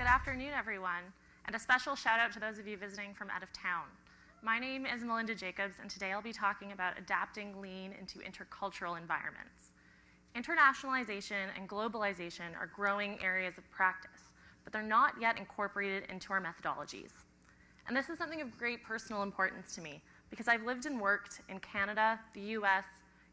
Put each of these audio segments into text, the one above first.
Good afternoon, everyone, and a special shout out to those of you visiting from out of town. My name is Melinda Jacobs, and today I'll be talking about adapting lean into intercultural environments. Internationalization and globalization are growing areas of practice, but they're not yet incorporated into our methodologies. And this is something of great personal importance to me because I've lived and worked in Canada, the US,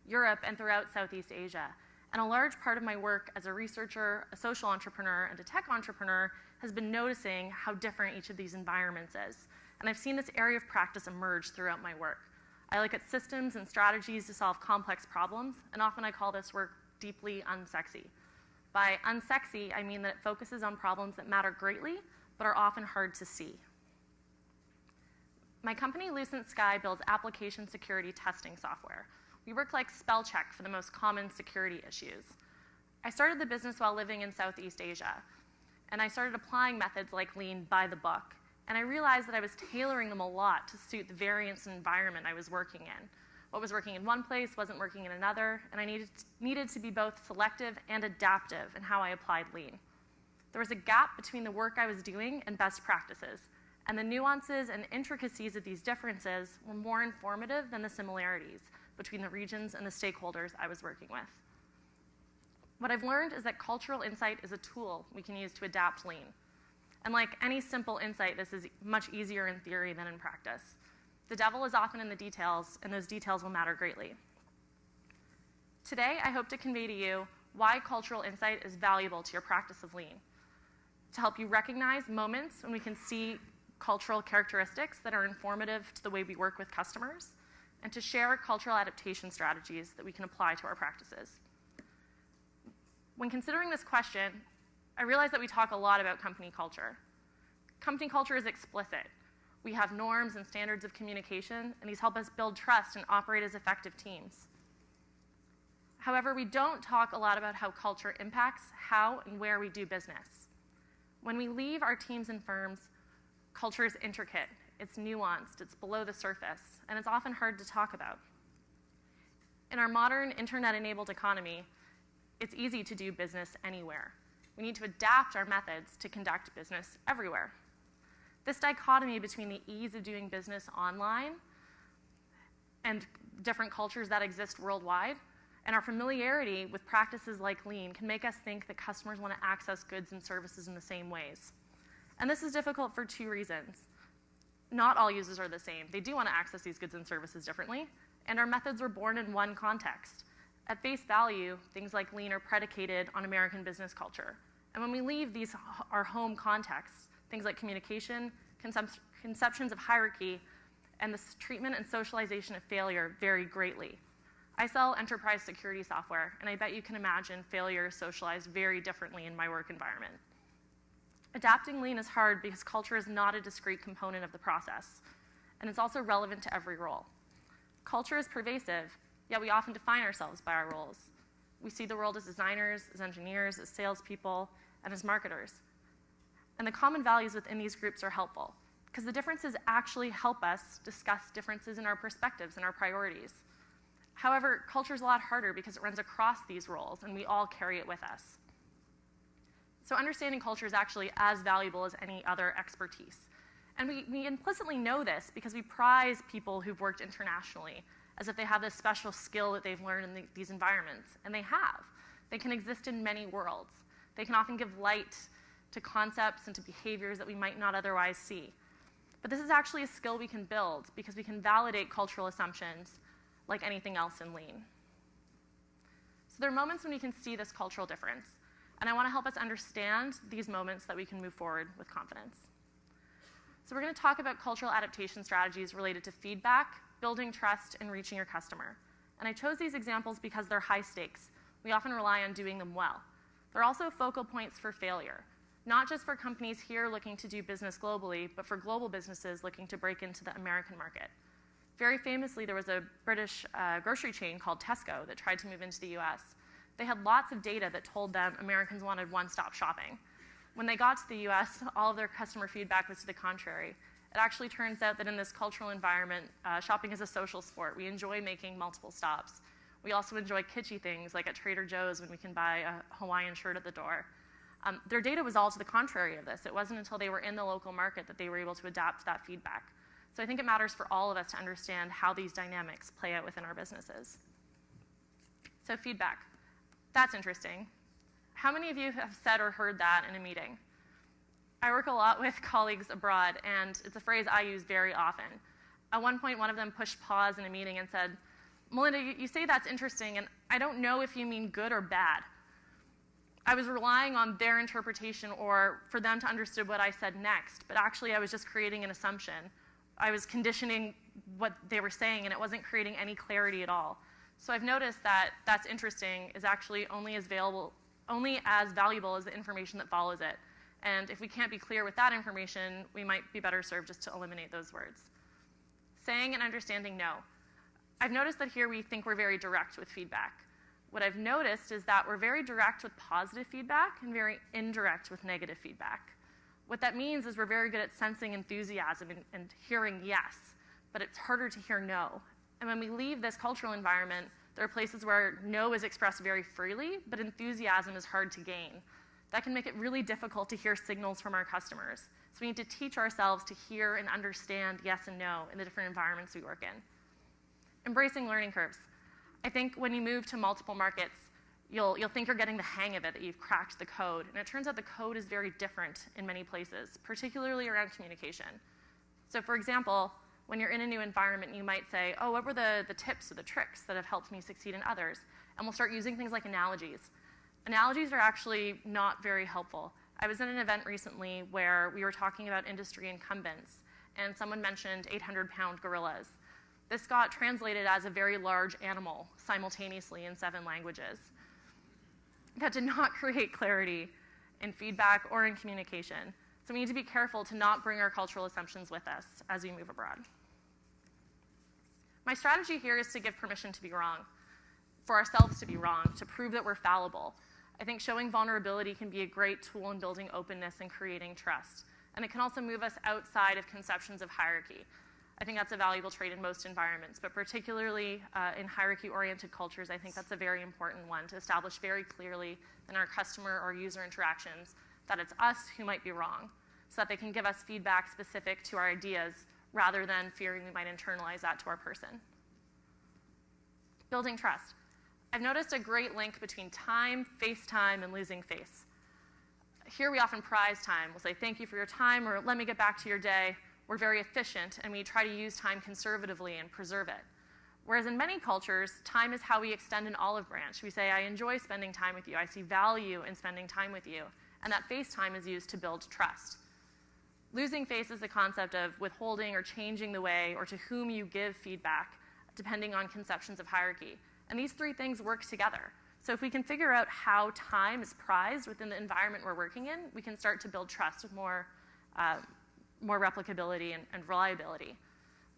Europe, and throughout Southeast Asia. And a large part of my work as a researcher, a social entrepreneur, and a tech entrepreneur has been noticing how different each of these environments is. And I've seen this area of practice emerge throughout my work. I look at systems and strategies to solve complex problems, and often I call this work deeply unsexy. By unsexy, I mean that it focuses on problems that matter greatly, but are often hard to see. My company, Lucent Sky, builds application security testing software. We work like spell check for the most common security issues. I started the business while living in Southeast Asia, and I started applying methods like Lean by the book. And I realized that I was tailoring them a lot to suit the variance and environment I was working in. What was working in one place wasn't working in another, and I needed to be both selective and adaptive in how I applied Lean. There was a gap between the work I was doing and best practices, and the nuances and intricacies of these differences were more informative than the similarities between the regions and the stakeholders I was working with. What I've learned is that cultural insight is a tool we can use to adapt Lean. And like any simple insight, this is much easier in theory than in practice. The devil is often in the details, and those details will matter greatly. Today, I hope to convey to you why cultural insight is valuable to your practice of Lean, to help you recognize moments when we can see cultural characteristics that are informative to the way we work with customers, and to share cultural adaptation strategies that we can apply to our practices. When considering this question, I realize that we talk a lot about company culture. Company culture is explicit. We have norms and standards of communication, and these help us build trust and operate as effective teams. However, we don't talk a lot about how culture impacts how and where we do business. When we leave our teams and firms, culture is intricate, it's nuanced, it's below the surface, and it's often hard to talk about. In our modern internet-enabled economy, it's easy to do business anywhere. We need to adapt our methods to conduct business everywhere. This dichotomy between the ease of doing business online and different cultures that exist worldwide, and our familiarity with practices like Lean can make us think that customers want to access goods and services in the same ways. And this is difficult for two reasons. Not all users are the same. They do want to access these goods and services differently, and our methods were born in one context. At face value, things like Lean are predicated on American business culture. And when we leave our home contexts, things like communication, conceptions of hierarchy, and the treatment and socialization of failure vary greatly. I sell enterprise security software, and I bet you can imagine failure is socialized very differently in my work environment. Adapting Lean is hard because culture is not a discrete component of the process, and it's also relevant to every role. Culture is pervasive, yet we often define ourselves by our roles. We see the world as designers, as engineers, as salespeople, and as marketers. And the common values within these groups are helpful, because the differences actually help us discuss differences in our perspectives and our priorities. However, culture is a lot harder because it runs across these roles, and we all carry it with us. So understanding culture is actually as valuable as any other expertise. And we implicitly know this because we prize people who've worked internationally as if they have this special skill that they've learned in these environments. And they have. They can exist in many worlds. They can often give light to concepts and to behaviors that we might not otherwise see. But this is actually a skill we can build because we can validate cultural assumptions like anything else in Lean. So there are moments when we can see this cultural difference. And I want to help us understand these moments so that we can move forward with confidence. So we're going to talk about cultural adaptation strategies related to feedback, building trust, and reaching your customer. And I chose these examples because they're high stakes. We often rely on doing them well. They're also focal points for failure, not just for companies here looking to do business globally, but for global businesses looking to break into the American market. Very famously, there was a British grocery chain called Tesco that tried to move into the US. They had lots of data that told them Americans wanted one-stop shopping. When they got to the US, all of their customer feedback was to the contrary. It actually turns out that in this cultural environment, shopping is a social sport. We enjoy making multiple stops. We also enjoy kitschy things like at Trader Joe's when we can buy a Hawaiian shirt at the door. Their data was all to the contrary of this. It wasn't until they were in the local market that they were able to adapt that feedback. So I think it matters for all of us to understand how these dynamics play out within our businesses. So feedback, that's interesting. How many of you have said or heard that in a meeting? I work a lot with colleagues abroad, and it's a phrase I use very often. At one point, one of them pushed pause in a meeting and said, "Melinda, you say that's interesting, and I don't know if you mean good or bad." I was relying on their interpretation or for them to understand what I said next, but actually I was just creating an assumption. I was conditioning what they were saying, and it wasn't creating any clarity at all. So I've noticed that that's interesting is actually only as valuable as the information that follows it. And if we can't be clear with that information, we might be better served just to eliminate those words. Saying and understanding no. I've noticed that here we think we're very direct with feedback. What I've noticed is that we're very direct with positive feedback and very indirect with negative feedback. What that means is we're very good at sensing enthusiasm and hearing yes, but it's harder to hear no. And when we leave this cultural environment, there are places where no is expressed very freely, but enthusiasm is hard to gain. That can make it really difficult to hear signals from our customers. So we need to teach ourselves to hear and understand yes and no in the different environments we work in. Embracing learning curves. I think when you move to multiple markets, you'll think you're getting the hang of it, that you've cracked the code. And it turns out the code is very different in many places, particularly around communication. So for example, when you're in a new environment, you might say, oh, what were the tips or the tricks that have helped me succeed in others? And we'll start using things like analogies. Analogies are actually not very helpful. I was at an event recently where we were talking about industry incumbents, and someone mentioned 800-pound gorillas. This got translated as a very large animal simultaneously in 7 languages. That did not create clarity in feedback or in communication. So we need to be careful to not bring our cultural assumptions with us as we move abroad. My strategy here is to give permission to be wrong, for ourselves to be wrong, to prove that we're fallible. I think showing vulnerability can be a great tool in building openness and creating trust. And it can also move us outside of conceptions of hierarchy. I think that's a valuable trait in most environments, but particularly in hierarchy-oriented cultures, I think that's a very important one, to establish very clearly in our customer or user interactions that it's us who might be wrong, so that they can give us feedback specific to our ideas rather than fearing we might internalize that to our person. Building trust. I've noticed a great link between time, face time, and losing face. Here we often prize time. We'll say, thank you for your time, or let me get back to your day. We're very efficient, and we try to use time conservatively and preserve it. Whereas in many cultures, time is how we extend an olive branch. We say, I enjoy spending time with you. I see value in spending time with you. And that face time is used to build trust. Losing face is the concept of withholding or changing the way or to whom you give feedback, depending on conceptions of hierarchy. And these 3 things work together. So if we can figure out how time is prized within the environment we're working in, we can start to build trust with more replicability and reliability.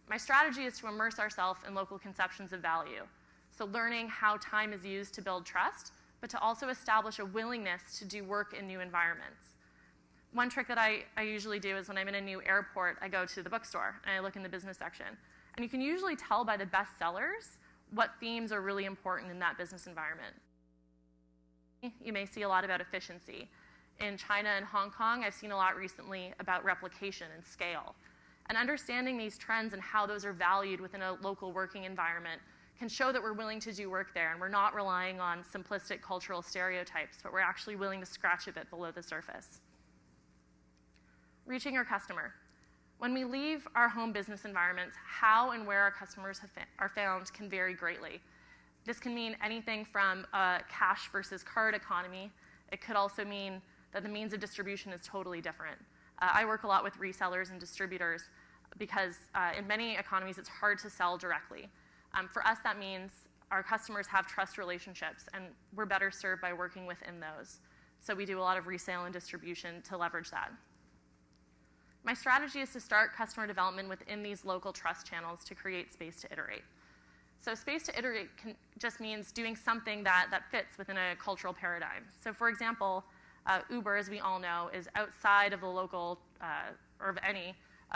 My strategy is to immerse ourselves in local conceptions of value. So learning how time is used to build trust, but to also establish a willingness to do work in new environments. One trick that I usually do is when I'm in a new airport, I go to the bookstore and I look in the business section. And you can usually tell by the best sellers what themes are really important in that business environment. You may see a lot about efficiency. In China and Hong Kong, I've seen a lot recently about replication and scale. And understanding these trends and how those are valued within a local working environment can show that we're willing to do work there and we're not relying on simplistic cultural stereotypes, but we're actually willing to scratch a bit below the surface. Reaching our customer. When we leave our home business environments, how and where our customers are found can vary greatly. This can mean anything from a cash versus card economy. It could also mean that the means of distribution is totally different. I work a lot with resellers and distributors because in many economies it's hard to sell directly. For us, that means our customers have trust relationships, and we're better served by working within those. So we do a lot of resale and distribution to leverage that. My strategy is to start customer development within these local trust channels to create space to iterate. So space to iterate just means doing something that fits within a cultural paradigm. So for example, Uber, as we all know, is outside of the local or of any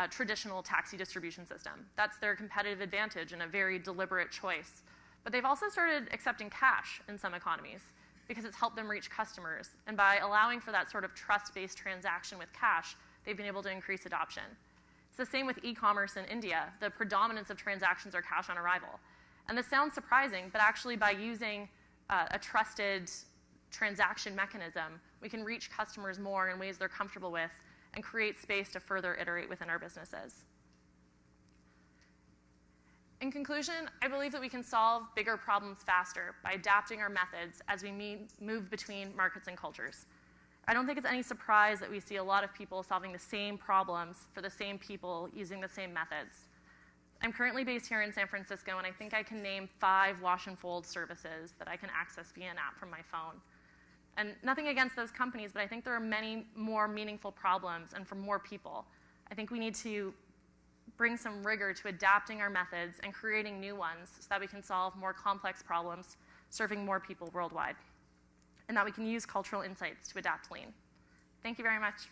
traditional taxi distribution system. That's their competitive advantage and a very deliberate choice. But they've also started accepting cash in some economies. because it's helped them reach customers. And by allowing for that sort of trust-based transaction with cash, they've been able to increase adoption. It's the same with e-commerce in India. The predominance of transactions are cash on arrival. And this sounds surprising, but actually by using a trusted transaction mechanism, we can reach customers more in ways they're comfortable with and create space to further iterate within our businesses. In conclusion, I believe that we can solve bigger problems faster by adapting our methods as we move between markets and cultures. I don't think it's any surprise that we see a lot of people solving the same problems for the same people using the same methods. I'm currently based here in San Francisco, and I think I can name 5 wash and fold services that I can access via an app from my phone. And nothing against those companies, but I think there are many more meaningful problems and for more people. I think we need to bring some rigor to adapting our methods and creating new ones so that we can solve more complex problems, serving more people worldwide, and that we can use cultural insights to adapt lean. Thank you very much.